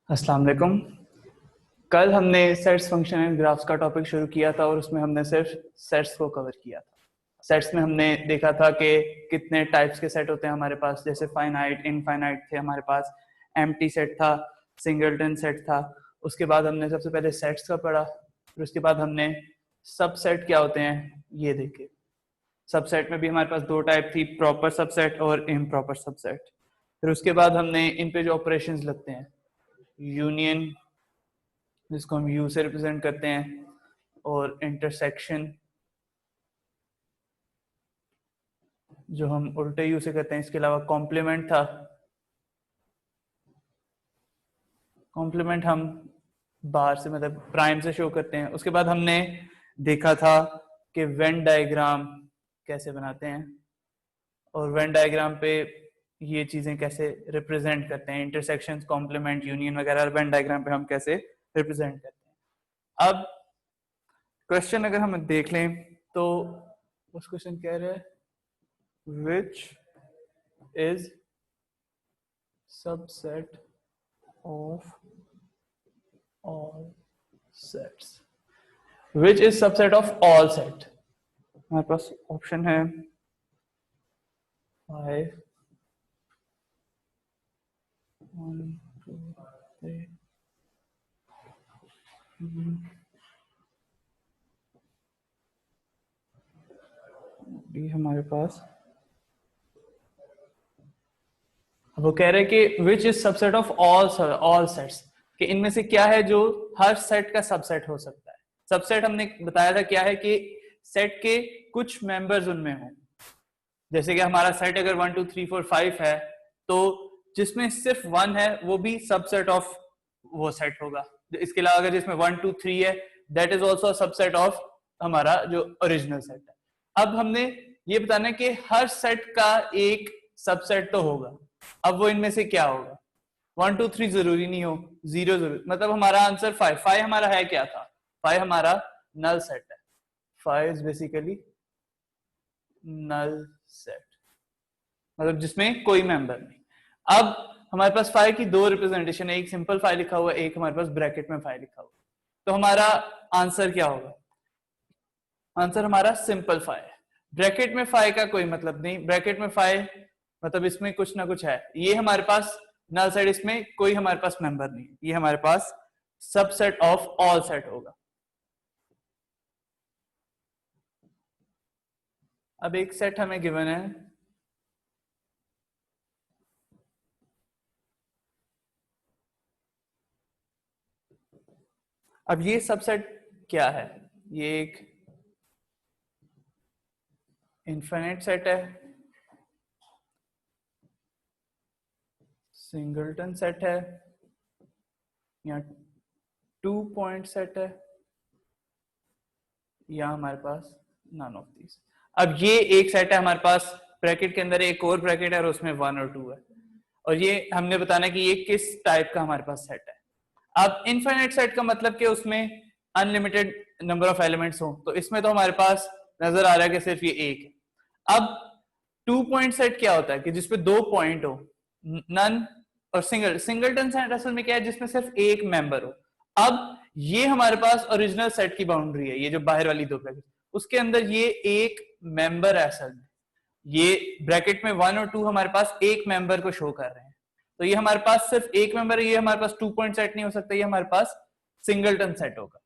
अस्सलाम वालेकुम। कल हमने सेट्स फंक्शन एंड ग्राफ्स का टॉपिक शुरू किया था और उसमें हमने सिर्फ सेट्स को कवर किया था। सेट्स में हमने देखा था कि कितने टाइप्स के सेट होते हैं हमारे पास, जैसे फाइनाइट, इनफाइनाइट थे हमारे पास, एम्प्टी सेट था, सिंगलटन सेट था। उसके बाद हमने सबसे पहले सेट्स का पढ़ा, फिर उसके बाद हमने सबसेट क्या होते हैं ये देखे। सबसेट में भी हमारे पास दो टाइप थी, प्रॉपर सबसेट और इम्प्रॉपर सबसेट। फिर उसके बाद हमने इन पे जो ऑपरेशंस लगते हैं, यूनियन जिसको हम यू से रिप्रेजेंट करते हैं, और इंटरसेक्शन जो हम उल्टे यू से करते हैं। इसके अलावा कॉम्प्लीमेंट था, कॉम्प्लीमेंट हम बाहर से मतलब प्राइम से शो करते हैं। उसके बाद हमने देखा था कि वेन डायग्राम कैसे बनाते हैं और वेन डायग्राम पे ये चीजें कैसे रिप्रेजेंट करते हैं, इंटरसेक्शंस, कॉम्प्लीमेंट, यूनियन वगैरह वेन डायग्राम पे हम कैसे रिप्रेजेंट करते हैं। अब क्वेश्चन अगर हम देख लें तो उस क्वेश्चन कह रहे हैं which is subset of all sets, which is subset of all set। हमारे पास ऑप्शन है 5 1 2 3 भी हमारे पास। वो कह रहे हैं कि which is subset of all sets, कि इनमें से क्या है जो हर सेट का सबसेट हो सकता है। सबसेट हमने बताया था क्या है कि सेट के कुछ मेंबर्स उनमें हों। जैसे कि हमारा सेट अगर 1 2 3 4 5 है तो जिसमें सिर्फ 1 है वो भी सबसेट ऑफ वो सेट होगा। इसके अलावा अगर जिसमें 1 2 3 है that is also subset of हमारा जो ओरिजिनल सेट है। अब हमने ये बताना है कि हर सेट का एक सबसेट तो होगा। अब वो इनमें से क्या होगा? 1 2 3 जरूरी नहीं हो, 0 जरूरी, मतलब हमारा आंसर 5 हमारा है क्या था? 5 हमारा नल सेट है। 5 इज बेसिकली नल सेट, मतलब जिसमें कोई मेंबर नहीं। अब हमारे पास 5 की दो रिप्रेजेंटेशन है, एक सिंपल 5 लिखा हुआ है, एक हमारे पास ब्रैकेट में 5 लिखा हुआ है। तो हमारा आंसर क्या होगा? आंसर हमारा सिंपल 5 है। ब्रैकेट में 5 का कोई मतलब नहीं, ब्रैकेट में 5 मतलब इसमें कुछ ना कुछ है। ये हमारे पास नल सेट, इसमें कोई हमारे पास मेंबर नहीं, ये हमारे पास सबसेट ऑफ ऑल सेट होगा। अब एक सेट हमें गिवन है, अब ये सबसेट क्या है? ये एक इनफिनिट सेट है, सिंगलटन सेट है, या 2 पॉइंट सेट है, या हमारे पास नन ऑफ दीज। अब ये एक सेट है हमारे पास, ब्रैकेट के अंदर एक और ब्रैकेट है और उसमें 1 और 2 है, और ये हमने बताना कि ये किस टाइप का हमारे पास सेट है। अब इनफाइनाइट सेट का मतलब कि उसमें अनलिमिटेड नंबर ऑफ एलिमेंट्स हो, तो इसमें तो हमारे पास नजर आ रहा है कि सिर्फ ये एक है। अब 2 पॉइंट सेट क्या होता है कि जिसपे 2 पॉइंट हो, नन और सिंगलटन सेट असल में क्या है जिसमें सिर्फ एक मेंबर हो। अब ये हमारे पास ओरिजिनल सेट की बाउंड्री है, ये जो बाहर वाली दो ब्रैकेट, उसके अंदर ये एक मेंबर है असल में। ये ब्रैकेट में 1 और 2 हमारे पास एक मेंबर को शो कर रहे हैं, तो ये हमारे पास सिर्फ एक मेंबर है, ये हमारे पास 2 पॉइंट सेट नहीं हो सकता, ये हमारे पास सिंगलटन सेट होगा।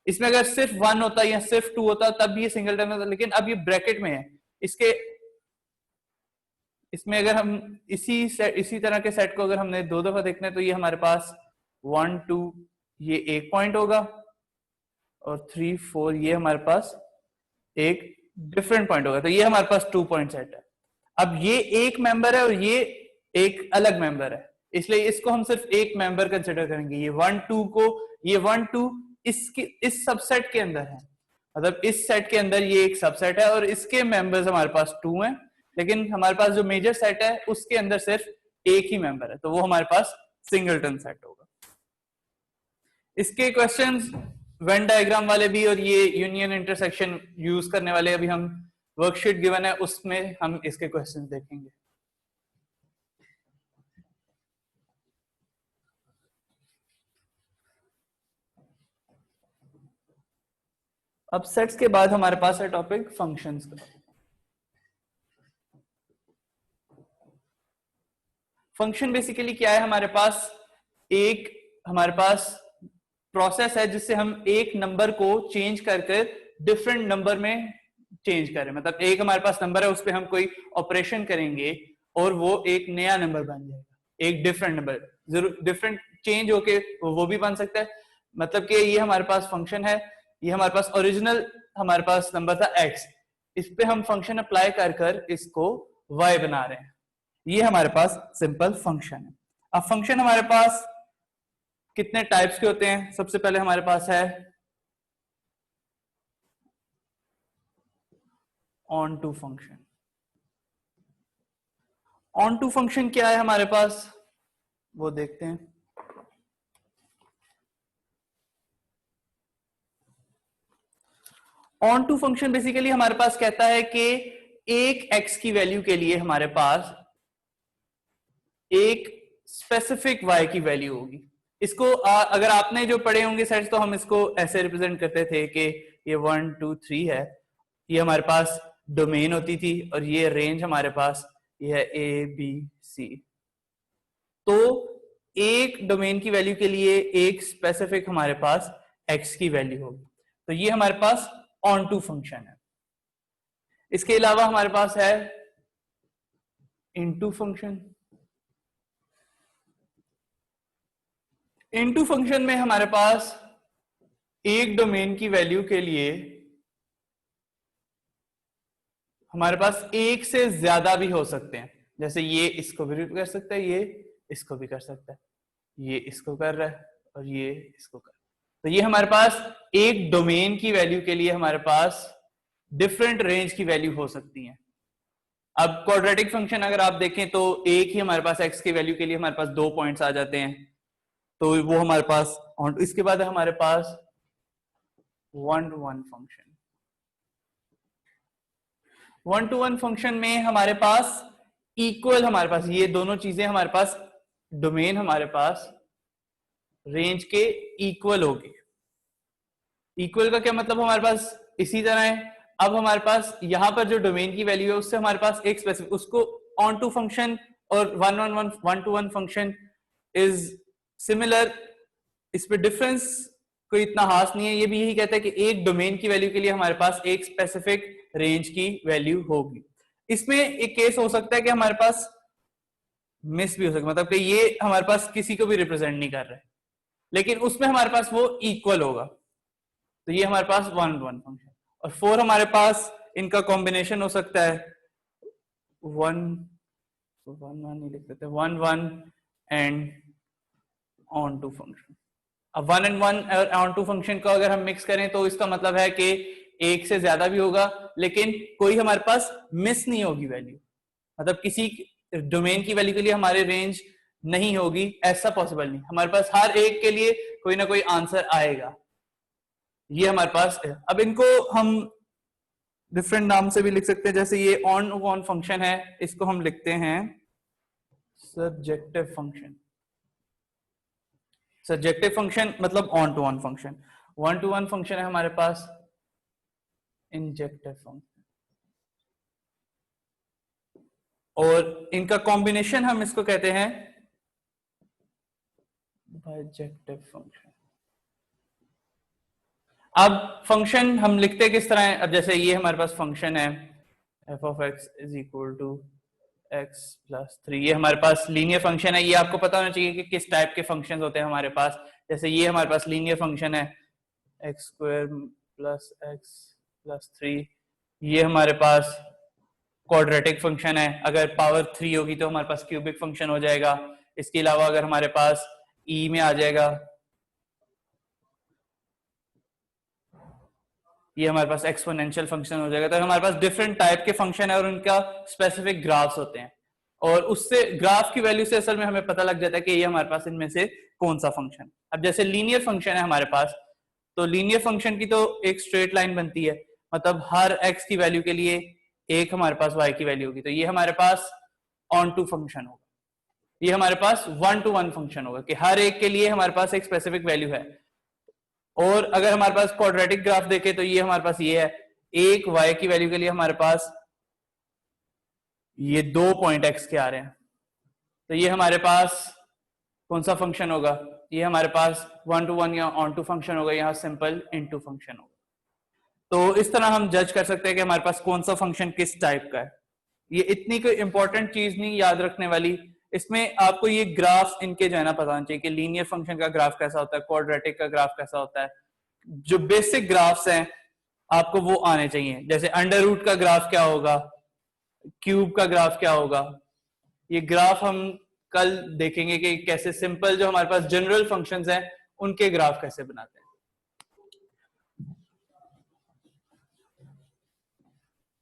इसमें अगर सिर्फ 1 होता या सिर्फ 2 होता तब भी ये सिंगलटन होता, लेकिन अब ये ब्रैकेट में है। इसमें अगर हम इसी तरह के सेट को अगर हमने दो दफा देखना है तो ये हमारे पास 1 2 ये एक पॉइंट होगा, और 3 4 ये हमारे पास एक डिफरेंट पॉइंट होगा, तो ये हमारे पास 2 पॉइंट सेट है। अब ये एक मेंबर है और ये एक अलग मेंबर है, इसलिए इसको हम सिर्फ एक मेंबर कंसिडर करेंगे। ये 1 2 को, ये 1 2 इस सबसेट के अंदर है, मतलब इस सेट के अंदर ये एक सबसेट है और इसके मेंबर्स हमारे पास 2 हैं, लेकिन हमारे पास जो मेजर सेट है उसके अंदर सिर्फ एक ही मेंबर है, तो वो हमारे पास सिंगलटन सेट होगा। इसके क्वेश्चंस वेन डायग्राम वाले भी और ये यूनियन इंटरसेक्शन यूज करने वाले अभी हम वर्कशीट गिवन है उसमें हम इसके क्वेश्चन देखेंगे। अब सेट्स के बाद हमारे पास है टॉपिक फंक्शंस का। फंक्शन बेसिकली क्या है, हमारे पास प्रोसेस है जिससे हम एक नंबर को चेंज करके डिफरेंट नंबर में चेंज करें। मतलब एक हमारे पास नंबर है, उस पर हम कोई ऑपरेशन करेंगे और वो एक नया नंबर बन जाएगा, एक डिफरेंट नंबर, जरूर डिफरेंट चेंज होके वो भी बन सकता है। मतलब कि ये हमारे पास फंक्शन है, ये हमारे पास ओरिजिनल हमारे पास नंबर था x, इस पे हम फंक्शन अप्लाई कर कर इसको y बना रहे हैं। ये हमारे पास सिंपल फंक्शन है। अब फंक्शन हमारे पास कितने टाइप्स के होते हैं? सबसे पहले हमारे पास है onto function. Onto function क्या है हमारे पास, वो देखते हैं। ऑन टू फंक्शन बेसिकली हमारे पास कहता है कि एक x की वैल्यू के लिए हमारे पास एक स्पेसिफिक y की वैल्यू होगी। इसको अगर आपने जो पढ़े होंगे सेट्स, तो हम इसको ऐसे रिप्रेजेंट करते थे कि ये 1 2 3 है, ये हमारे पास डोमेन होती थी और ये रेंज हमारे पास ये है ABC। तो एक डोमेन की वैल्यू के लिए एक स्पेसिफिक हमारे पास x की वैल्यू होगी, तो ये हमारे पास ऑन टू फंक्शन है। इसके अलावा हमारे पास है इनटू फंक्शन। इनटू फंक्शन में हमारे पास एक डोमेन की वैल्यू के लिए हमारे पास एक से ज्यादा भी हो सकते हैं। जैसे ये इसको भी कर सकता है, ये इसको भी कर सकता है, ये इसको कर रहा है और ये इसको कर रहा है। तो ये हमारे पास एक डोमेन की वैल्यू के लिए हमारे पास डिफरेंट रेंज की वैल्यू हो सकती है। अब क्वाड्रेटिक फंक्शन अगर आप देखें तो एक ही हमारे पास x की वैल्यू के लिए हमारे पास 2 पॉइंट्स आ जाते हैं, तो वो हमारे पास। इसके बाद है हमारे पास 1 to 1 फंक्शन। 1 to 1 फंक्शन में हमारे पास इक्वल, हमारे पास ये दोनों चीजें हमारे पास डोमेन हमारे पास रेंज के इक्वल होगी। इक्वल का क्या मतलब, हमारे पास इसी तरह है। अब हमारे पास यहां पर जो डोमेन की वैल्यू है उससे हमारे पास एक स्पेसिफिक, उसको ऑन टू फंक्शन और 1 to 1 फंक्शन इज सिमिलर। इस पे डिफरेंस कोई इतना खास नहीं है। ये भी यही कहता है कि एक डोमेन की वैल्यू के लिए हमारे पास एक स्पेसिफिक रेंज की वैल्यू होगी। इसमें एक केस हो सकता है कि हमारे पास मिस भी हो सकता है, मतलब कि ये हमारे पास किसी को भी रिप्रेजेंट नहीं कर रहे, लेकिन उसमें हमारे पास वो इक्वल होगा। तो ये हमारे पास 1 to 1 फंक्शन। और 4 हमारे पास इनका कॉम्बिनेशन हो सकता है 1 नहीं लिख देते, 1 1 एंड ऑन टू फंक्शन। अब 1 and 1 और ऑन टू फंक्शन को अगर हम मिक्स करें तो इसका मतलब है कि एक से ज्यादा भी होगा, लेकिन कोई हमारे पास मिस नहीं होगी वैल्यू। मतलब किसी डोमेन की वैल्यू के लिए हमारे रेंज नहीं होगी, ऐसा पॉसिबल नहीं। हमारे पास हर एक के लिए कोई ना कोई आंसर आएगा। ये हमारे पास है। अब इनको हम डिफरेंट नाम से भी लिख सकते हैं। जैसे ये ऑन फंक्शन है, इसको हम लिखते हैं सब्जेक्टिव फंक्शन। सब्जेक्टिव फंक्शन मतलब on to on function. 1 to 1 function है हमारे पास इंजेक्टिव फंक्शन, और इनका कॉम्बिनेशन हम इसको कहते हैं बाइजेक्टिव फंक्शन। अब फंक्शन हम लिखते किस तरह है? अब जैसे ये हमारे पास फंक्शन है f of x is equal to x plus 3, ये हमारे पास लीनियर फंक्शन है। ये आपको पता होना चाहिए कि किस टाइप के फंक्शंस होते हैं हमारे पास। जैसे ये हमारे पास लीनियर फंक्शन है x square plus x plus 3। ये हमारे पास क्वाड्रेटिक फंक्शन है, अगर पावर 3 होगी तो हमारे पास क्यूबिक फंक्शन हो जाएगा। इसके अलावा अगर हमारे पास e में आ जाएगा, ये हमारे पास एक्सपोनेंशियल फंक्शन हो जाएगा। तो हमारे पास डिफरेंट टाइप के फंक्शन है और उनका स्पेसिफिक ग्राफ्स होते हैं, और उससे ग्राफ की वैल्यू से असल में हमें पता लग जाता है कि ये हमारे पास इनमें से कौन सा फंक्शन। अब जैसे लीनियर फंक्शन है हमारे पास, तो लीनियर फंक्शन की तो एक स्ट्रेट लाइन बनती है, मतलब हर x की वैल्यू के लिए एक हमारे पास y की वैल्यू होगी, तो ये हमारे पास ऑन टू फंक्शन होगा, ये हमारे पास 1-to-1 फंक्शन होगा कि हर एक के लिए हमारे पास एक स्पेसिफिक वैल्यू है। और अगर हमारे पास क्वाड्रेटिक ग्राफ देखे तो ये हमारे पास ये है, एक y की वैल्यू के लिए हमारे पास ये 2 पॉइंट x के आ रहे हैं, तो ये हमारे पास कौन सा फंक्शन होगा, ये हमारे पास 1-to-1 या ऑन टू फंक्शन होगा, यहाँ सिंपल इनटू फंक्शन होगा। तो इस तरह हम जज कर सकते हैं कि हमारे पास कौन सा फंक्शन किस टाइप का है। ये इतनी कोई इंपॉर्टेंट चीज नहीं याद रखने वाली, इसमें आपको ये ग्राफ इनके जो है ना पता होना चाहिए कि लीनियर फंक्शन का ग्राफ कैसा होता है, क्वाड्रेटिक का ग्राफ कैसा होता है, जो बेसिक ग्राफ्स हैं आपको वो आने चाहिए, जैसे अंडर रूट का ग्राफ क्या होगा, क्यूब का ग्राफ क्या होगा। ये ग्राफ हम कल देखेंगे कि कैसे सिंपल जो हमारे पास जनरल फंक्शंस हैं उनके ग्राफ कैसे बनाते हैं।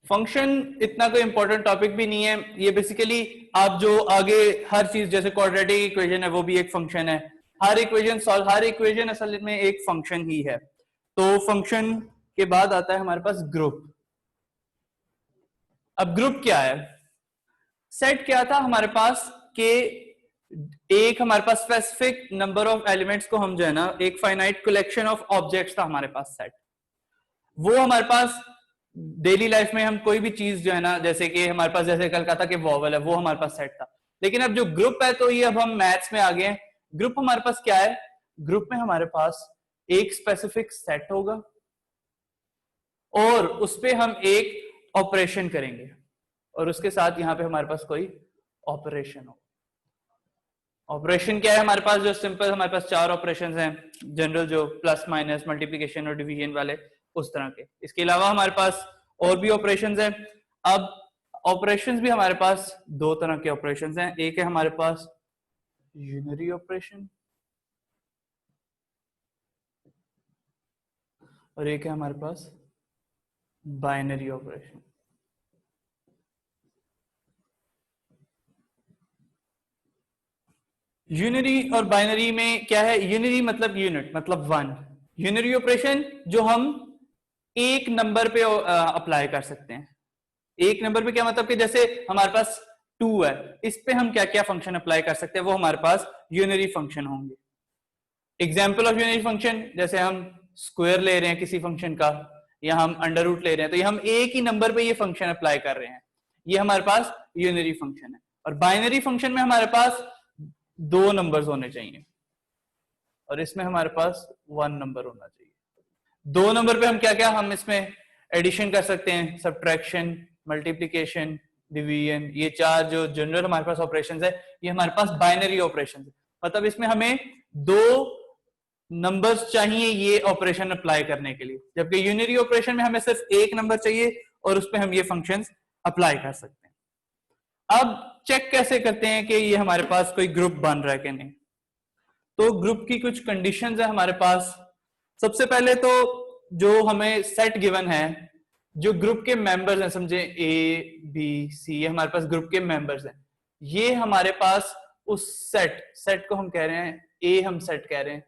फंक्शन इतना कोई इंपॉर्टेंट टॉपिक भी नहीं है, ये बेसिकली आप जो आगे हर चीज जैसे क्वाड्रेटिक इक्वेशन है वो भी एक फंक्शन है, हर इक्वेशन असल में एक फंक्शन ही है। तो फंक्शन के बाद आता है हमारे पास ग्रुप। अब ग्रुप क्या है, सेट क्या था हमारे पास के एक हमारे पास स्पेसिफिक नंबर ऑफ एलिमेंट्स को हम जो है ना एक फाइनाइट कलेक्शन ऑफ ऑब्जेक्ट्स था हमारे पास सेट, वो हमारे पास डेली लाइफ में हम कोई भी चीज जो है ना जैसे कि हमारे पास जैसे कल कहा था कि वॉवल है वो हमारे पास सेट था, लेकिन अब जो ग्रुप है तो ये अब हम मैथ्स में आ गए हैं। ग्रुप हमारे पास क्या है, ग्रुप में हमारे पास एक स्पेसिफिक सेट होगा और उस पे हम एक ऑपरेशन करेंगे और उसके साथ यहां पे हमारे पास कोई ऑपरेशन हो। ऑपरेशन क्या है हमारे पास, जो सिंपल हमारे पास 4 ऑपरेशंस हैं जनरल, जो प्लस माइनस मल्टीप्लिकेशन और डिवीजन वाले उस तरह के। इसके अलावा हमारे पास और भी ऑपरेशंस हैं। अब ऑपरेशंस भी हमारे पास 2 तरह के ऑपरेशंस हैं, एक है हमारे पास यूनरी ऑपरेशन और एक है हमारे पास बाइनरी ऑपरेशन। यूनरी और बाइनरी में क्या है, यूनरी मतलब यूनिट मतलब 1, यूनरी ऑपरेशन जो हम एक नंबर पे अप्लाई कर सकते हैं। एक नंबर पे क्या मतलब कि जैसे हमारे पास 2 है, इस पे हम क्या क्या फंक्शन अप्लाई कर सकते हैं, वो हमारे पास यूनरी फंक्शन होंगे। एग्जाम्पल ऑफ यूनरी फंक्शन, जैसे हम स्क्वायर ले रहे हैं किसी फंक्शन का या हम अंडर रूट ले रहे हैं, तो ये हम एक ही नंबर पे ये फंक्शन अप्लाई कर रहे हैं, ये हमारे पास यूनरी फंक्शन है। और बाइनरी फंक्शन में हमारे पास 2 नंबर्स होने चाहिए और इसमें हमारे पास 1 नंबर होना चाहिए। 2 नंबर पे हम क्या क्या, हम इसमें एडिशन कर सकते हैं, सब्ट्रैक्शन, मल्टीप्लिकेशन, डिवीजन, ये 4 जो जनरल हमारे पास ऑपरेशंस है ये हमारे पास बाइनरी ऑपरेशंस है, मतलब इसमें हमें 2 नंबर्स चाहिए ये ऑपरेशन अप्लाई करने के लिए, जबकि यूनरी ऑपरेशन में हमें सिर्फ एक नंबर चाहिए और उस पर हम ये फंक्शंस अप्लाई कर सकते हैं। अब चेक कैसे करते हैं कि ये हमारे पास कोई ग्रुप बन रहा है कि नहीं, तो ग्रुप की कुछ कंडीशंस है हमारे पास। सबसे पहले तो जो हमें सेट गिवन है, जो ग्रुप के मेंबर्स हैं, समझे ए बी सी, ये हमारे पास ग्रुप के मेंबर्स हैं, ये हमारे पास उस सेट को हम कह रहे हैं ए, हम सेट कह रहे हैं,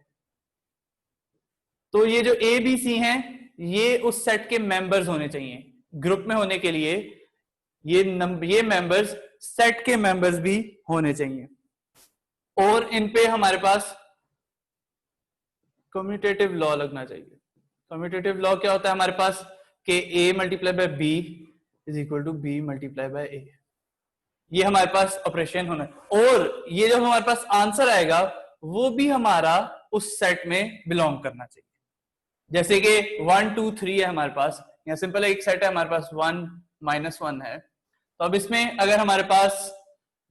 तो ये जो ए बी सी हैं ये उस सेट के मेंबर्स होने चाहिए। ग्रुप में होने के लिए ये मेंबर्स सेट के मेंबर्स भी होने चाहिए और इन पे हमारे पास कम्यूटेटिव लॉ लगना चाहिए। कम्यूटेटिव लॉ क्या होता है हमारे पास कि a multiply by b is equal to b multiply by a, ये हमारे पास ऑपरेशन होना है और ये जो हमारे पास आंसर आएगा वो भी हमारा उस सेट में बिलोंग करना चाहिए। जैसे कि 1 2 3 है हमारे पास, यहाँ सिंपल एक सेट है हमारे पास 1 -1 है, तो अब इसमें अगर हमारे पास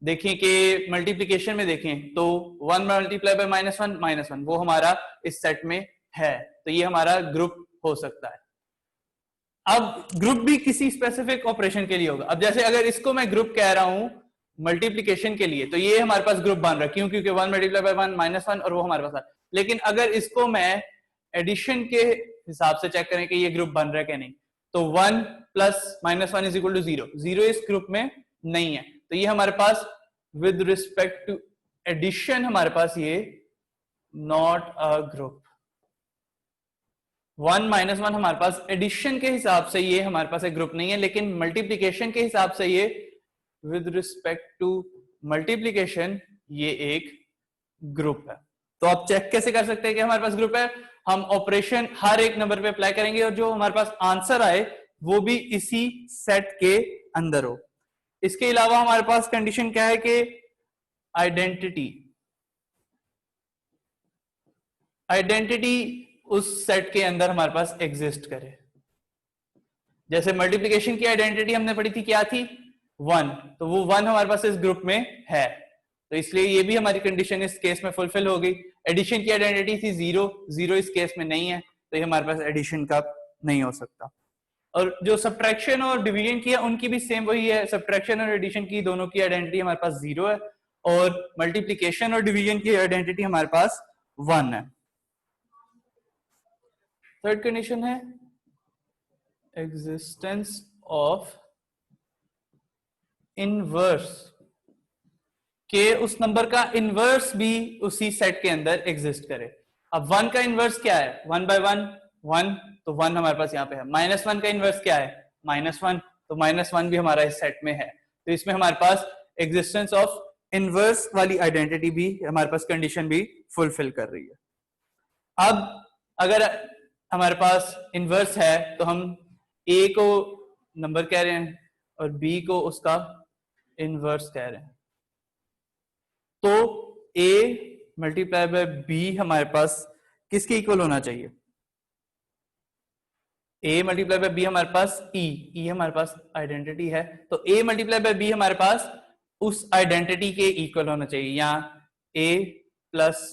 देखें कि मल्टीप्लिकेशन में देखें तो 1 मल्टीप्लाई बाय -1 वो हमारा इस सेट में है, तो ये हमारा ग्रुप हो सकता है। अब ग्रुप भी किसी स्पेसिफिक ऑपरेशन के लिए होगा। अब जैसे अगर इसको मैं ग्रुप कह रहा हूं मल्टीप्लिकेशन के लिए, तो ये हमारे पास ग्रुप बन रहा है, क्यों, क्योंकि 1 मल्टीप्लाई बाय 1 -1 और वो हमारे पास है। लेकिन अगर इसको मैं एडिशन के हिसाब से चेक करें कि ये ग्रुप बन रहा है कि नहीं, तो 1 + -1 इज इक्वल टू 0, 0 इस ग्रुप में नहीं है, तो ये हमारे पास विद रिस्पेक्ट टू एडिशन हमारे पास ये नॉट अ ग्रुप। 1 माइनस 1 हमारे पास एडिशन के हिसाब से ये हमारे पास एक ग्रुप नहीं है, लेकिन मल्टीप्लीकेशन के हिसाब से ये विद रिस्पेक्ट टू मल्टीप्लीकेशन ये एक ग्रुप है। तो आप चेक कैसे कर सकते हैं कि हमारे पास ग्रुप है? हम ऑपरेशन हर एक नंबर पे अप्लाई करेंगे और जो हमारे पास आंसर आए वो भी इसी सेट के अंदर हो। इसके अलावा हमारे पास कंडीशन क्या है कि आइडेंटिटी उस सेट के अंदर हमारे पास एग्जिस्ट करे। जैसे मल्टीप्लिकेशन की आइडेंटिटी हमने पढ़ी थी, क्या थी? 1, तो वो 1 हमारे पास इस ग्रुप में है, तो इसलिए ये भी हमारी कंडीशन इस केस में फुलफिल हो गई। एडिशन की आइडेंटिटी थी 0, 0 इस केस में नहीं है, तो ये हमारे पास एडिशन का नहीं हो सकता। और जो सब्ट्रैक्शन और डिवीजन की है उनकी भी सेम वही है, सब्ट्रैक्शन और एडिशन की दोनों की आइडेंटिटी हमारे पास 0 है, और मल्टीप्लिकेशन और डिवीजन की आइडेंटिटी हमारे पास 1 है। थर्ड कंडीशन है एग्जिस्टेंस ऑफ इनवर्स, के उस नंबर का इनवर्स भी उसी सेट के अंदर एग्जिस्ट करे। अब 1 का इनवर्स क्या है? 1 बाय 1 1, तो 1 हमारे पास यहाँ पे है। -1 का इनवर्स क्या है? -1, तो -1 भी हमारा इस सेट में है। तो इसमें हमारे पास एग्जिस्टेंस ऑफ इनवर्स वाली आइडेंटिटी भी हमारे पास कंडीशन भी फुलफिल कर रही है। अब अगर हमारे पास इनवर्स है तो हम a को नंबर कह रहे हैं और b को उसका इनवर्स कह रहे हैं, तो a मल्टीप्लाई बाय b हमारे पास किसके इक्वल होना चाहिए? a मल्टीप्लाई बाय b हमारे पास e हमारे पास आइडेंटिटी है, तो a मल्टीप्लाई बाय b हमारे पास उस आइडेंटिटी के इक्वल होना चाहिए। यहाँ a प्लस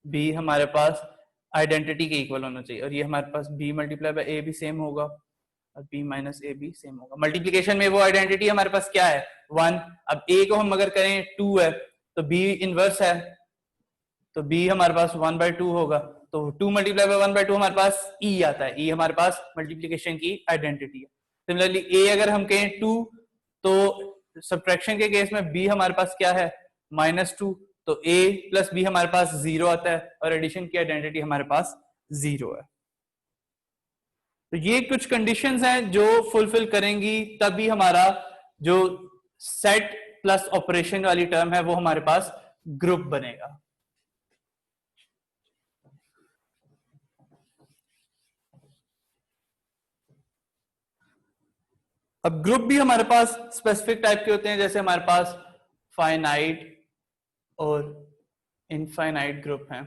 b हमारे पास आइडेंटिटी के इक्वल होना चाहिए, और ये हमारे पास b मल्टीप्लाई बाय a भी सेम होगा और b माइनस a भी सेम होगा। मल्टीप्लिकेशन में वो आइडेंटिटी हमारे पास क्या है? 1। अब a को हम अगर करें 2 है, तो b इनवर्स है, तो b हमारे पास 1/2 होगा, तो 2 मल्टीप्लाई बाय 1/2 हमारे पास e आता है। e हमारे पास मल्टीप्लिकेशन की आइडेंटिटी है। सिमिलरली a अगर हम कहें 2, तो सब्ट्रैक्शन के केस में b हमारे पास क्या है? -2, तो a प्लस b हमारे पास 0 आता है, और एडिशन की आइडेंटिटी हमारे पास 0 है। तो ये कुछ कंडीशंस हैं जो फुलफिल करेंगी तभी हमारा जो सेट प्लस ऑपरेशन वाली टर्म है वो हमारे पास ग्रुप बनेगा। अब ग्रुप भी हमारे पास स्पेसिफिक टाइप के होते हैं, जैसे हमारे पास फाइनाइट और इनफाइनाइट ग्रुप हैं।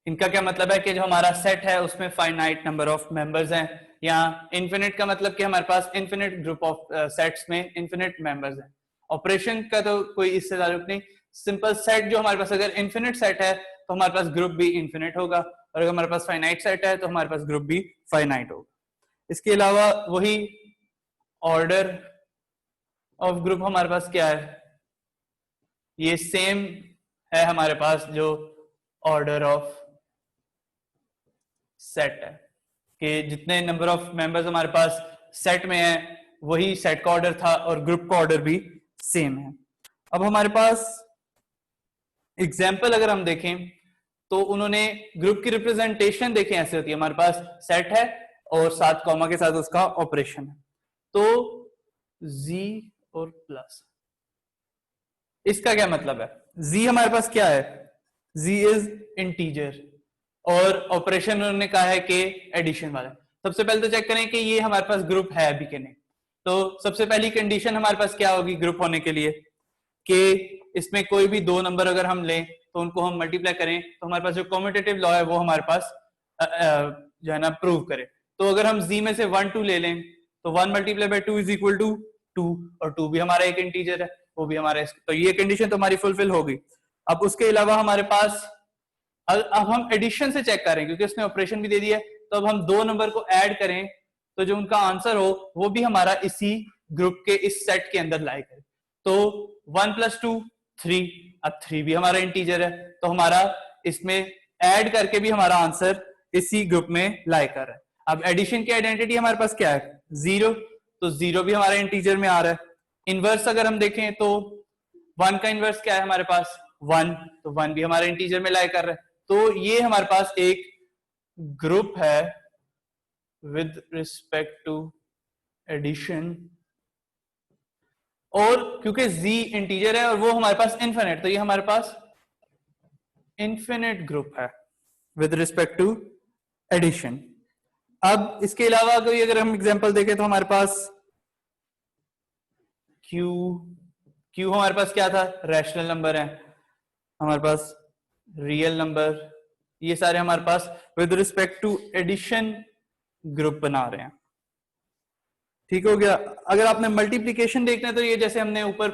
इनका क्या मतलब है कि जो हमारा सेट है उसमें फाइनाइट नंबर ऑफ मेंबर्स हैं, या इन्फिनिट का मतलब कि हमारे पास इन्फिनिट ग्रुप ऑफ सेट्स में इन्फिनिट मेंबर्स हैं। ऑपरेशन का तो कोई इससे ताल्लुक नहीं, सिंपल सेट जो हमारे पास अगर इन्फिनिट सेट है तो हमारे पास ग्रुप भी इन्फिनिट होगा, और अगर हमारे पास फाइनाइट सेट है तो हमारे पास ग्रुप भी फाइनाइट होगा। इसके अलावा वही ऑर्डर ऑफ ग्रुप हमारे पास क्या है? ये सेम है हमारे पास जो ऑर्डर ऑफ सेट है, कि जितने नंबर ऑफ मेंबर्स हमारे पास सेट में है वही सेट का ऑर्डर था, और ग्रुप का ऑर्डर भी सेम है। अब हमारे पास एग्जाम्पल अगर हम देखें तो उन्होंने ग्रुप की रिप्रेजेंटेशन देखें ऐसे होती है, हमारे पास सेट है और साथ कॉमा के साथ उसका ऑपरेशन है, तो z और प्लस, इसका क्या मतलब है? z हमारे पास क्या है? z इज इंटीजर, और ऑपरेशन उन्होंने कहा है कि एडिशन वाला। सबसे पहले तो चेक करें कि ये हमारे पास ग्रुप है अभी के नहीं। तो सबसे पहली कंडीशन हमारे पास क्या होगी ग्रुप होने के लिए, कि इसमें कोई भी दो नंबर अगर हम लें तो उनको हम मल्टीप्लाई करें, तो हमारे पास जो कॉम्यूटेटिव लॉ है वो हमारे पास जो है ना प्रूव करे। तो अगर हम z में से 1 2 ले लें तो 1 multiply by 2 is equal to 2, और 2 भी हमारा एक इंटीजर है, वो भी हमारा, तो ये कंडीशन तो हमारी फुलफिल होगी। अब उसके अलावा हमारे पास अब हम एडिशन से चेक करें, क्योंकि उसने ऑपरेशन भी दे दिया है, तो अब हम दो नंबर को ऐड करें तो जो उनका आंसर हो वो भी हमारा इसी ग्रुप के इस सेट के अंदर लाई करे। तो 1 + 2 3, अब 3 भी हमारा इंटीजर है, तो हमारा इसमें ऐड करके भी हमारा आंसर इसी ग्रुप में लाई कर रहा है। अब एडिशन की आइडेंटिटी हमारे पास क्या है? 0, तो 0 भी हमारे इंटीजर में आ रहा है। इनवर्स अगर हम देखें तो 1 का इनवर्स क्या है हमारे पास? 1, तो 1 भी हमारे इंटीजर में लाई कर रहा है। तो ये हमारे पास एक ग्रुप है विद रिस्पेक्ट टू एडिशन, और क्योंकि z इंटीजर है और वो हमारे पास इनफिनिट, तो ये हमारे पास इनफिनिट ग्रुप है विद रिस्पेक्ट टू एडिशन। अब इसके अलावा कोई अगर हम एग्जांपल देखें तो हमारे पास क्यू हमारे पास क्या था, रैशनल नंबर है, हमारे पास रियल नंबर, ये सारे हमारे पास with respect to addition group बना रहे हैं। ठीक हो गया। अगर आपने मल्टीप्लिकेशन देखना है तो ये जैसे हमने ऊपर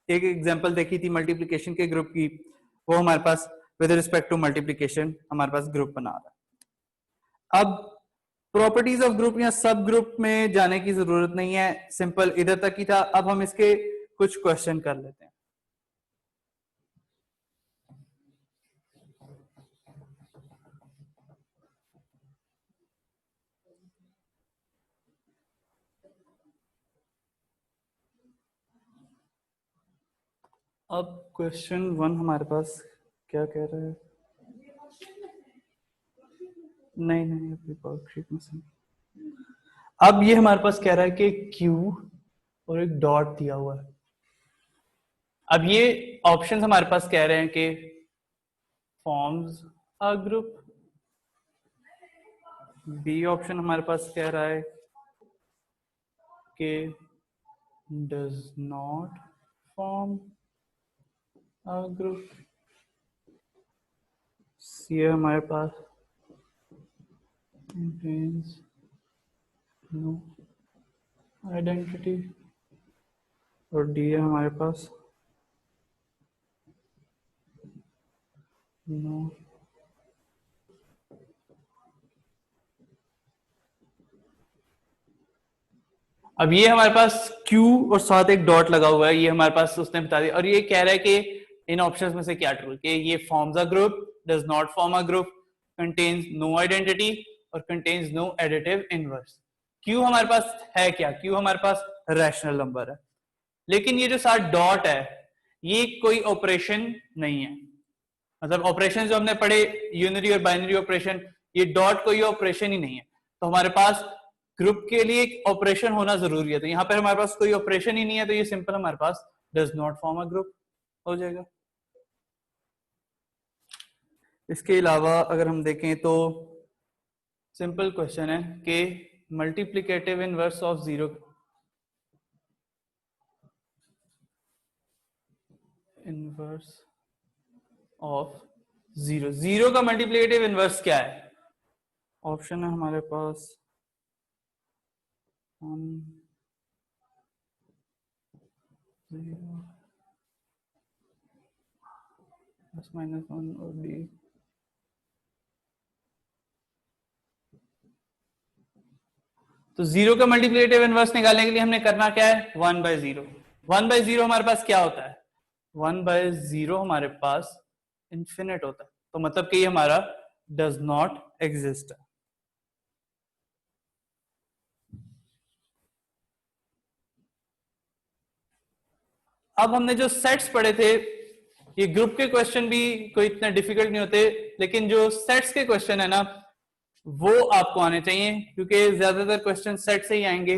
एक एग्जांपल देखी थी मल्टीप्लिकेशन के ग्रुप की, वो हमारे पास विद रिस्पेक्ट टू मल्टीप्लिकेशन हमारे पास ग्रुप बना रहा है। अब प्रॉपर्टीज ऑफ ग्रुप या सब ग्रुप में जाने की जरूरत नहीं है, सिंपल इधर तक ही था। अब हम इसके कुछ क्वेश्चन कर लेते हैं। अब क्वेश्चन 1 हमारे पास क्या कह रहा है, नहीं अभी वर्कशीट में से। अब ये हमारे पास कह रहा है कि Q और एक डॉट दिया हुआ है। अब ये ऑप्शंस हमारे पास कह रहे हैं कि forms a group, B option हमारे पास कह रहा है कि does not form a group, C हमारे पास contains no identity, और डी है हमारे पास नो। अब ये हमारे पास Q और साथ एक डॉट लगा हुआ है, ये हमारे पास उसने बता दिया, और ये कह रहा है कि इन ऑप्शंस में से क्या ट्रू, कि ये forms a group, does not form a group, contains no identity और contains no additive inverse. Q हमारे पास है क्या, Q हमारे पास रैशनल नंबर है, लेकिन ये जो साथ डॉट है ये कोई ऑपरेशन नहीं है। मतलब ऑपरेशन जो हमने पढ़े यूनिटरी और बाइनरी ऑपरेशन, ये डॉट कोई ऑपरेशन ही नहीं है, तो हमारे पास ग्रुप के लिए एक ऑपरेशन होना जरूरी है। तो यहाँ पर हमारे पास कोई ऑपरेशन ही नहीं है, तो ये सिंपल हमारे पास does not form a group हो जाएगा। इसके अलावा अगर हम देखें तो सिंपल क्वेश्चन है कि multiplicative inverse of zero, inverse of zero, zero का मल्टीप्लिकेटिव इनवर्स क्या है? ऑप्शन है हमारे पास 1 0 प्लस माइनस 1 और डी। तो जीरो का मल्टीप्लिकेटिव इनवर्स निकालने के लिए हमने करना क्या है, 1/0। 1/0 हमारे पास क्या होता है, 1/0 हमारे पास इंफिनिट होता है, तो मतलब कि ये हमारा डज नॉट एग्जिस्ट है। अब हमने जो सेट्स पढ़े थे, ये ग्रुप के क्वेश्चन भी कोई इतने डिफिकल्ट नहीं होते, लेकिन जो सेट्स के क्वेश्चन है ना वो आपको आने चाहिए, क्योंकि ज्यादातर क्वेश्चन सेट से ही आएंगे,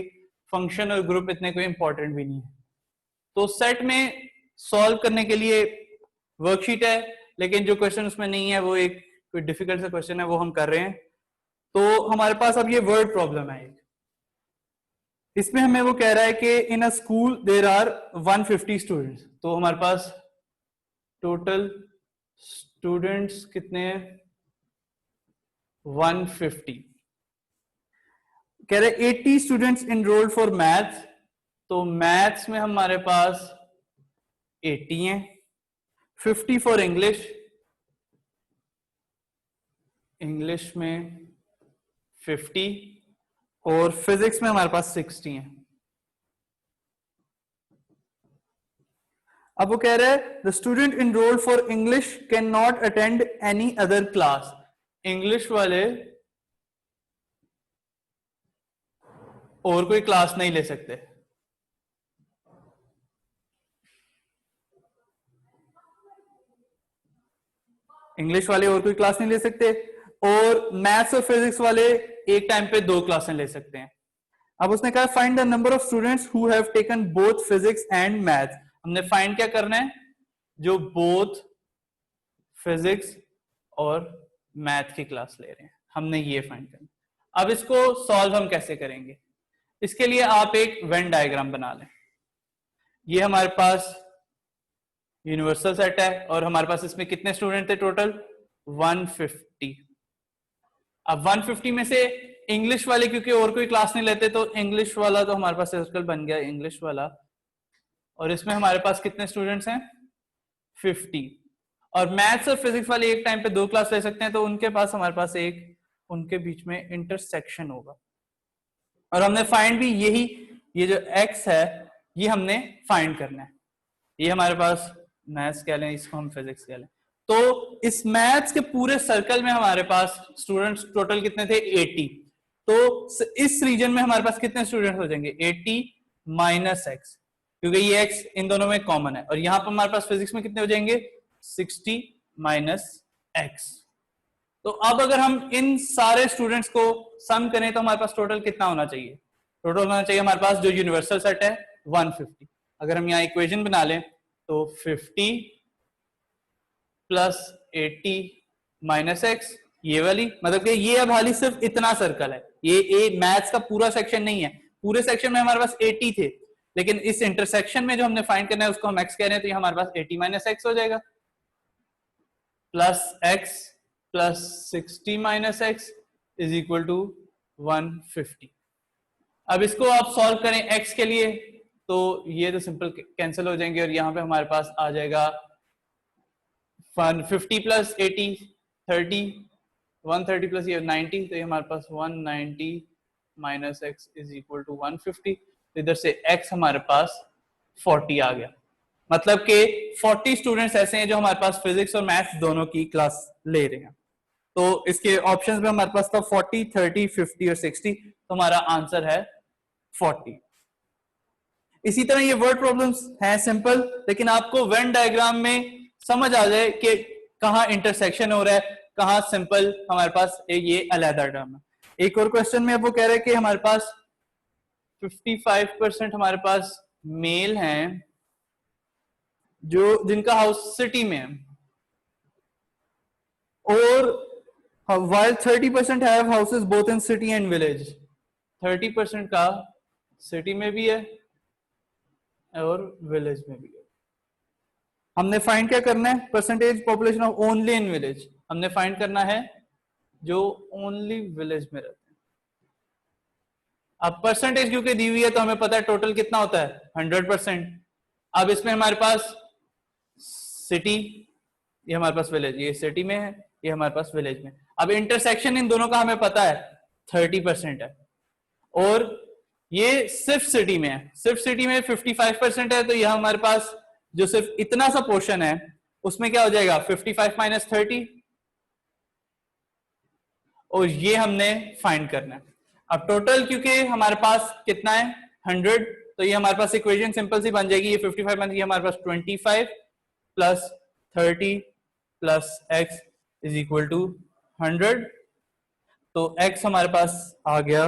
फंक्शन और ग्रुप इतने कोई इंपॉर्टेंट भी नहीं है। तो सेट में सॉल्व करने के लिए वर्कशीट है, लेकिन जो क्वेश्चन उसमें नहीं है वो एक कोई डिफिकल्ट सा क्वेश्चन है, वो हम कर रहे हैं। तो हमारे पास अब ये वर्ड प्रॉब्लम है एक, इसमें हमें वो कह रहा है कि in a school there are 150 students, तो हमारे पास टोटल स्टूडेंट्स कितने हैं, 150। कह रहे 80 स्टूडेंट्स इनरोल्ड फॉर मैथ्स, तो मैथ्स में हमारे पास 80 हैं, 50 फॉर इंग्लिश, इंग्लिश में 50, और फिजिक्स में हमारे पास 60 हैं। अब वो कह रहा है the student enrolled for English can not attend any other class, English वाले और कोई क्लास नहीं ले सकते। इंग्लिश वाले और कोई क्लास नहीं ले सकते, और मैथ्स और फिजिक्स वाले एक टाइम पे 2 क्लासें ले सकते हैं। अब उसने कहा find the number of students who have taken both physics and maths. हमने फाइंड क्या करना है, जो बोथ फिजिक्स और मैथ की क्लास ले रहे हैं, हमने ये फाइंड करना। अब इसको सॉल्व हम कैसे करेंगे, इसके लिए आप एक वेन डायग्राम बना लें। ये हमारे पास यूनिवर्सल सेट है और हमारे पास इसमें कितने स्टूडेंट थे टोटल, 150। अब 150 में से इंग्लिश वाले क्योंकि और कोई क्लास नहीं लेते, तो इंग्लिश वाला तो हमारे पास सर्कल बन गया इंग्लिश वाला, और इसमें हमारे पास कितने स्टूडेंट्स हैं, 50। और मैथ्स और फिजिक्स वाले एक टाइम पे 2 क्लास ले सकते हैं, तो उनके पास हमारे पास एक उनके बीच में इंटरसेक्शन होगा। और हमने फाइंड भी यही, ये जो x है ये हमने फाइंड करना है। ये हमारे पास मैथ्स कह लें, इसको हम फिजिक्स कह लें। तो इस मैथ्स के पूरे सर्कल में हमारे पास स्टूडेंट्स टोटल कितने थे, 80। तो इस रीजन में हमारे पास कितने स्टूडेंट्स हो जाएंगे, 80 माइनस एक्स, क्योंकि ये x इन दोनों में कॉमन है। और यहां पर हमारे पास फिजिक्स में कितने हो जाएंगे, 60 माइनस एक्स। तो अब अगर हम इन सारे स्टूडेंट्स को सम करें तो हमारे पास टोटल कितना होना चाहिए, टोटल होना चाहिए हमारे पास जो यूनिवर्सल सेट है 150। अगर हम यहाँ इक्वेशन बना लें तो 50 प्लस 80 माइनस एक्स, ये वाली, मतलब कि ये अब हाली सिर्फ इतना सर्कल है, ये मैथ्स का पूरा सेक्शन नहीं है। पूरे सेक्शन में हमारे पास 80 थे, लेकिन इस इंटरसेक्शन में जो हमने फाइंड करना है उसको हम एक्स कह रहे हैं, तो ये हमारे पास 80 माइनस एक्स हो जाएगा, plus x plus 60 minus x is equal to 150। अब इसको आप सॉल्व करें x के लिए, तो ये तो सिंपल कैंसिल हो जाएंगे, और यहां पे हमारे पास आ जाएगा 50 प्लस 80 30, 130 प्लस ये 90, तो ये हमारे पास 190 minus x is equal to 150। इधर से x हमारे पास 40 आ गया। मतलब कि 40 स्टूडेंट्स ऐसे हैं जो हमारे पास फिजिक्स और मैथ्स दोनों की क्लास ले रहे हैं। तो इसके ऑप्शंस में हमारे पास था 40, 30, 50 और 60, तो हमारा आंसर है 40। इसी तरह ये वर्ड प्रॉब्लम्स हैं सिंपल, लेकिन आपको वेन डायग्राम में समझ आ जाए कि कहां इंटरसेक्शन हो रहा है, कहां सिंपल हमारे पास ये अलग टर्म है। एक और क्वेश्चन में अब वो कह रहे हैं कि हमारे पास 55% हमारे पास मेल हैं जो जिनका हाउस सिटी में है, और while 30% have houses both in city and village, 30% का सिटी में भी है और विलेज में भी है। हमने फाइंड क्या करना है, percentage population of only in village, हमने फाइंड करना है जो ओनली विलेज में रहते हैं। अब परसेंटेज क्योंकि दी हुई है तो हमें पता है टोटल कितना होता है, 100%। अब इसमें हमारे पास सिटी, ये हमारे पास विलेज, ये सिटी में है, ये हमारे पास विलेज में। अब इंटरसेक्शन इन दोनों का हमें पता है 30% है, और ये सिर्फ सिटी में है, सिर्फ सिटी में 55% है, तो यह हमारे पास जो सिर्फ इतना सा पोर्शन है उसमें क्या हो जाएगा 55 माइनस 30, और ये हमने फाइंड करना है। अब टोटल क्योंकि हमारे पास कितना है 100, तो ये हमारे पास इक्वेशन सिंपल सी बन जाएगी, ये 55 माइनस ये हमारे पास 25 plus 30 plus x is equal to 100। तो x हमारे पास आ गया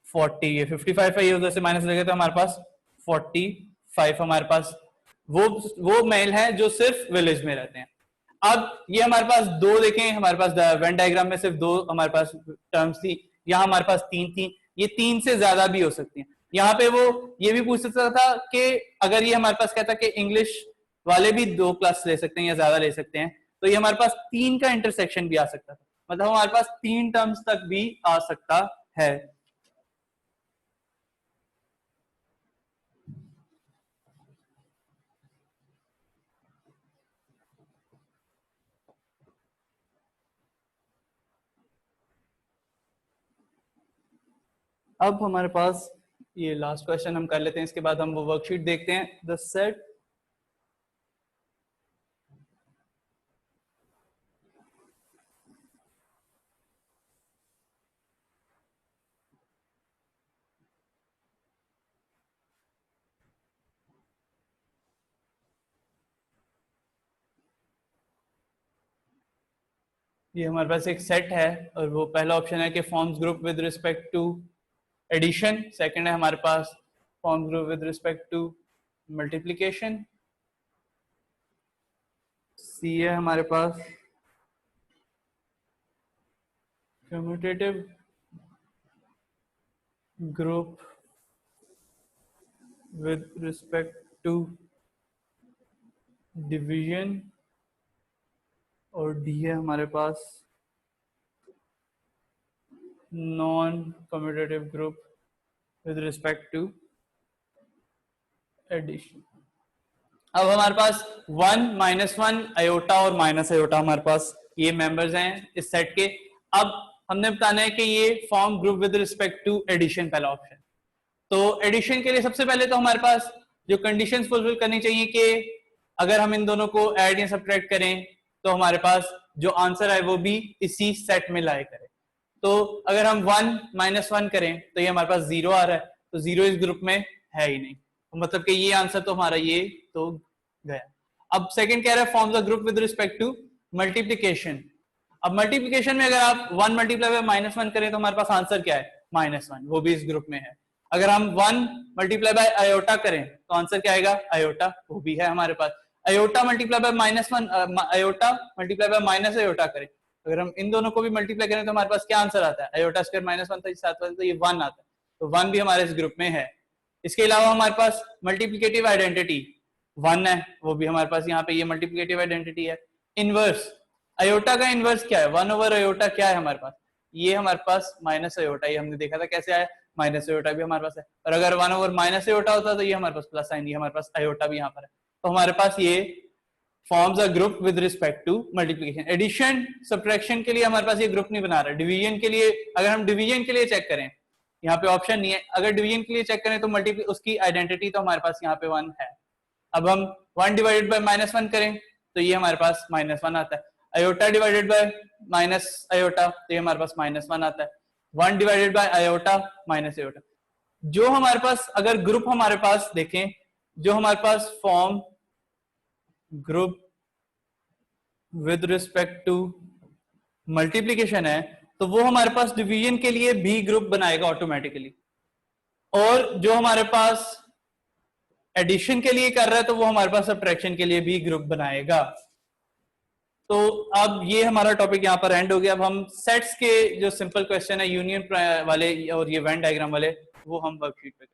40, ये 55 है, ये उधर से माइनस लगे तो हमारे पास 45 हमारे पास वो मेल है जो सिर्फ विलेज में रहते हैं। अब ये हमारे पास दो देखें, हमारे पास वेन डायग्राम में सिर्फ दो हमारे पास टर्म्स थी, यहाँ हमारे पास 3 थी, ये 3 से ज्यादा भी हो सकती हैं। यहाँ पे वो ये भी पूछ सकता था कि अगर ये हमारे पास कहता कि इंग्लिश वाले भी 2 क्लास ले सकते हैं या ज्यादा ले सकते हैं, तो ये हमारे पास 3 का इंटरसेक्शन भी आ सकता था, मतलब हमारे पास 3 टर्म्स तक भी आ सकता है। अब हमारे पास ये लास्ट क्वेश्चन हम कर लेते हैं, इसके बाद हम वो वर्कशीट देखते हैं। द सेट ये हमारे पास एक सेट है और वो पहला ऑप्शन है कि forms group with respect to addition, second है हमारे पास form group with respect to multiplication, C है हमारे पास commutative group with respect to division, और डी है हमारे पास non commutative group with respect to addition. अब हमारे पास 1 -1 आयोटा और माइनस आयोटा हमारे पास ये मेंबर्स हैं इस सेट के। अब हमने बताना है कि ये form group with respect to addition, पहला ऑप्शन। तो एडिशन के लिए सबसे पहले तो हमारे पास जो कंडीशंस फुलफिल करनी चाहिए कि अगर हम इन दोनों को ऐड या सब्ट्रैक्ट करें तो हमारे पास जो आंसर है वो भी इसी सेट में लाए करें। तो अगर हम 1 - 1 करें तो ये हमारे पास 0 आ रहा है, तो 0 इस ग्रुप में है ही नहीं, तो मतलब कि ये आंसर तो हमारा ये तो गया। अब सेकंड कह रहा है forms a group with respect to multiplication. अब मल्टीप्लिकेशन में अगर आप 1 × -1 करें तो हमारे पास आंसर क्या है -1, वो भी इस ग्रुप में है। अगर हम 1 × आयोटा करें तो आंसर क्या आएगा आयोटा, वो भी है हमारे पास। Iota multiply by -1, iota multiply by minus iota करें, अगर हम इन दोनों को भी मल्टीप्लाई करें तो हमारे पास क्या आंसर आता है आयोटा स्क्वायर -1 था, साथ वाले तो ये 1 आता है, तो 1 भी हमारे इस ग्रुप में है। इसके अलावा हमारे पास मल्टीप्लिकेटिव आइडेंटिटी 1 है, वो भी हमारे पास यहाँ पे ये मल्टीप्लिकेटिव आइडेंटिटी है। इनवर्स, आयोटा का इनवर्स क्या है 1 ओवर आयोटा, क्या है हमारे पास ये हमारे पास माइनस आयोटा, ये हमने देखा था कैसे आया, माइनस आयोटा भी हमारे पास है। और अगर 1 ओवर माइनस आयोटा होता तो ये हमारे पास प्लस साइन, ये हमारे पास आयोटा भी यहाँ पर है। तो हमारे पास ये forms a group with respect to multiplication. Addition subtraction के लिए हमारे पास ये ग्रुप नहीं बना रहा। डिवीजन के लिए, अगर हम डिवीजन के लिए चेक करें, यहाँ पे ऑप्शन नहीं है, अगर डिवीजन के लिए चेक करें तो मल्टीप्ली उसकी आइडेंटिटी तो हमारे पास यहाँ पे 1 है। अब हम 1 डिवाइडेड बाय -1 करें तो ये हमारे पास -1 आता है। Iota divided by minus iota तो ये हमारे पास -1 आता है। 1 divided by iota minus iota, जो हमारे पास अगर ग्रुप हमारे पास देखें, जो हमारे पास form group with respect to multiplication है तो वो हमारे पास डिवीजन के लिए भी ग्रुप बनाएगा ऑटोमेटिकली, और जो हमारे पास एडिशन के लिए कर रहा है तो वो हमारे पास सब्ट्रैक्शन के लिए भी ग्रुप बनाएगा। तो अब ये हमारा टॉपिक यहाँ पर एंड हो गया। अब हम सेट्स के जो सिंपल क्वेश्चन है यूनियन वाले और ये वेन डायग्राम वाले, वो हम वर्कशीट पे